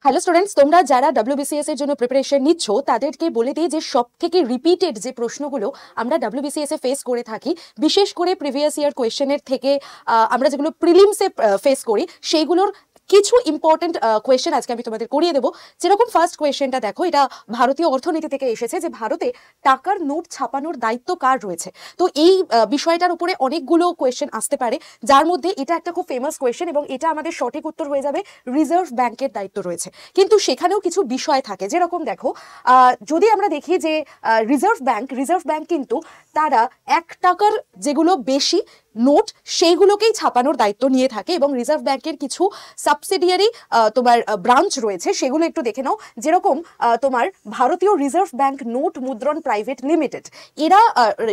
Hello students, তোমরা যারা WBCS এর জন্য প্রিপারেশন নিচ্ছ তাদেরকে বলে দিই যে সব থেকে রিপিটেড যে প্রশ্নগুলো আমরা ডব্লিউবিসিএস এ ফেস করে থাকি, বিশেষ করে প্রিভিয়াস ইয়ার কোয়েশ্চেনের থেকে আমরা যেগুলো প্রিলিমসে ফেস করি সেইগুলোর কিছু ইম্পর্টেন্ট কোয়েশ্চেন আজকে আমি তোমাদের করিয়ে দেবো। যেরকম ফার্স্ট কোয়েশ্চেনটা দেখো, এটা ভারতীয় অর্থনীতি থেকে এসেছে যে ভারতে টাকার নোট ছাপানোর দায়িত্ব কার রয়েছে। তো এই বিষয়টার উপরে অনেকগুলো কোয়েশ্চেন আসতে পারে, যার মধ্যে এটা একটা খুব ফেমাস কোয়েশ্চেন এবং এটা আমাদের সঠিক উত্তর হয়ে যাবে রিজার্ভ ব্যাংকের দায়িত্ব রয়েছে। কিন্তু সেখানেও কিছু বিষয় থাকে, যেরকম দেখো যদি আমরা দেখি যে রিজার্ভ ব্যাংক কিন্তু তারা 1 টাকার যেগুলো বেশি নোট সেইগুলোকেই ছাপানোর দায়িত্ব নিয়ে থাকে এবং রিজার্ভ ব্যাংকের কিছু সাবসিডিয়ারি তোমার ব্রাঞ্চ রয়েছে, সেগুলো একটু দেখে নাও। যেরকম তোমার ভারতীয় রিজার্ভ ব্যাংক নোট মুদ্রণ প্রাইভেট লিমিটেড, এরা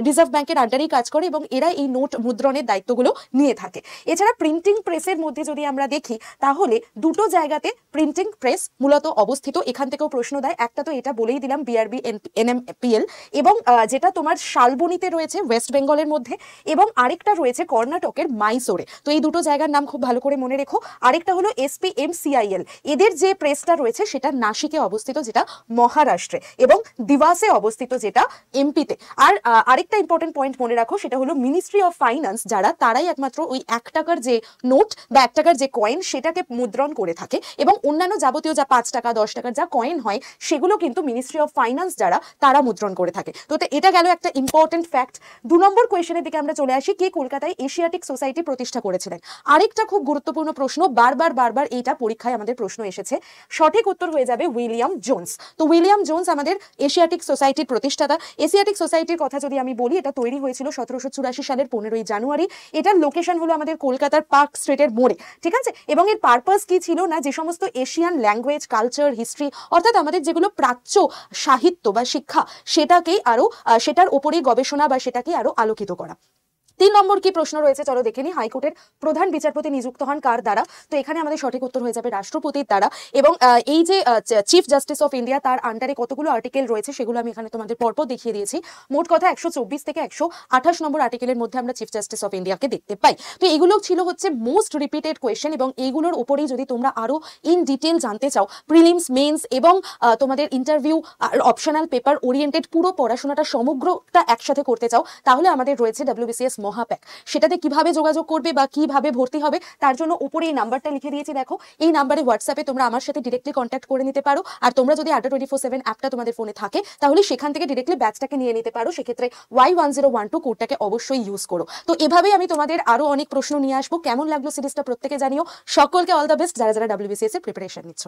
রিজার্ভ ব্যাংকের আন্ডারেই কাজ করে এবং এরা এই নোট মুদ্রণের দায়িত্বগুলো নিয়ে থাকে। এছাড়া প্রিন্টিং প্রেসের মধ্যে যদি আমরা দেখি তাহলে দুটো জায়গাতে প্রিন্টিং প্রেস মূলত অবস্থিত। এখান থেকেও প্রশ্ন দেয়, একটা তো এটা বলেই দিলাম বিআরবি এনএমপিএল, এবং যেটা তোমার শালবনীতে রয়েছে ওয়েস্ট বেঙ্গলের মধ্যে, এবং আরেকটা রয়েছে কর্ণাটকের মাইসোরে। তো এই দুটো জায়গার নাম খুব ভালো করে মনে রেখো। আরেকটা হলো এসপিএমসিআইএল, এদের যে প্রেসটা রয়েছে সেটা নাসিকে অবস্থিত যেটা মহারাষ্ট্রে, এবং দিওয়াসে অবস্থিত যেটা এমপিতে। আর আরেকটা ইম্পর্টেন্ট পয়েন্ট মনে রাখো, সেটা হলো মিনিস্ট্রি অফ ফাইন্যান্স, যারা তারাই একমাত্র ওই 1 টাকার যে নোট বা 1 টাকার যে কয়েন সেটাকে মুদ্রণ করে থাকে, এবং অন্যান্য যাবতীয় যা 5 টাকা 10 টাকার যা কয়েন হয় সেগুলো কিন্তু মিনিস্ট্রি অফ ফাইন্যান্স যারা তারা মুদ্রণ করে থাকে। তো এটা গেল একটা ইম্পর্টেন্ট ফ্যাক্ট। 2 নম্বর কোয়েশ্চেনের দিকে আমরা চলে আসি, কে কলকাতায় এশিয়াটিক সোসাইটি প্রতিষ্ঠা করেছিলেন। আরেকটা খুব গুরুত্বপূর্ণ প্রশ্ন, বারবার এইটা পরীক্ষায় আমাদের প্রশ্ন এসেছে। সঠিক উত্তর হয়ে যাবে উইলিয়াম জোন্স। তো উইলিয়াম জোন্স আমাদের এশিয়াটিক সোসাইটির প্রতিষ্ঠাতা। এশিয়াটিক সোসাইটির কথা যদি আমি বলি, এটা তৈরি হয়েছিল 1784 সালের 15ই জানুয়ারি। এটার লোকেশন হলো আমাদের কলকাতার পার্ক স্ট্রিটের মোড়ে, ঠিক আছে। এবং এর পারপাস কি ছিল না, যে সমস্ত এশিয়ান ল্যাঙ্গুয়েজ, কালচার, হিস্ট্রি, অর্থাৎ আমাদের যেগুলো প্রাচ্য সাহিত্য বা শিক্ষা, সেটাকেই আরো সেটার ওপরেই গবেষণা বা সেটাকে আরো আলোকিত করা। 3 নম্বর কি প্রশ্ন রয়েছে চলো দেখে নি, হাইকোর্টের প্রধান বিচারপতি নিযুক্ত হন কার দ্বারা। তো এখানে আমাদের সঠিক উত্তর হয়ে যাবে রাষ্ট্রপতির দ্বারা। এবং এই যে চিফ জাস্টিস অফ ইন্ডিয়া, তার আন্ডারে কতগুলো আর্টিকেল রয়েছে সেগুলো আমি এখানে তোমাদের পরপর দেখিয়ে দিয়েছি। মোট কথা 124 থেকে 128 নম্বর আর্টিকেলের মধ্যে আমরা চিফ জাস্টিস অফ ইন্ডিয়াকে দেখতে পাই। তো এগুলো ছিল হচ্ছে মোস্ট রিপিটেড কোয়েশ্চেন, এবং এইগুলোর উপরেই যদি তোমরা আরো ইন ডিটেল জানতে চাও, প্রিলিমস, মেন্স এবং তোমাদের ইন্টারভিউ আর অপশনাল পেপার ওরিয়েন্টেড পুরো পড়াশোনাটা সমগ্রটা একসাথে করতে চাও, তাহলে আমাদের রয়েছে ডব্লিউবিসিএস মহাপ্যাক। সেটাতে কিভাবে যোগাযোগ করবে বা কিভাবে ভর্তি হবে তার জন্য উপরে এই নাম্বারটা লিখে দিয়েছি, দেখো। এই নাম্বারে হোয়াটসঅ্যাপে তোমরা আমার সাথে ডিরেক্টলি কন্ট্যাক্ট করে নিতে পারো। আর তোমরা যদি আড্ডা 24/7 অ্যাপটা তোমাদের ফোনে থাকে তাহলে সেখান থেকে ডিরেক্টলি ব্যাচটাকে নিয়ে নিতে পারো। সেক্ষেত্রে Y1012 কোডটাকে অবশ্যই ইউজ করো। তো এভাবেই আমি তোমাদের আরো অনেক প্রশ্ন নিয়ে আসবো। কেমন লাগলো সিরিজটা প্রত্যেকে জানিও। সকলকে অল দ্য বেস্ট যারা যারা ডব্লিউবিসিএস এর প্রিপারেশন নিচ্ছ।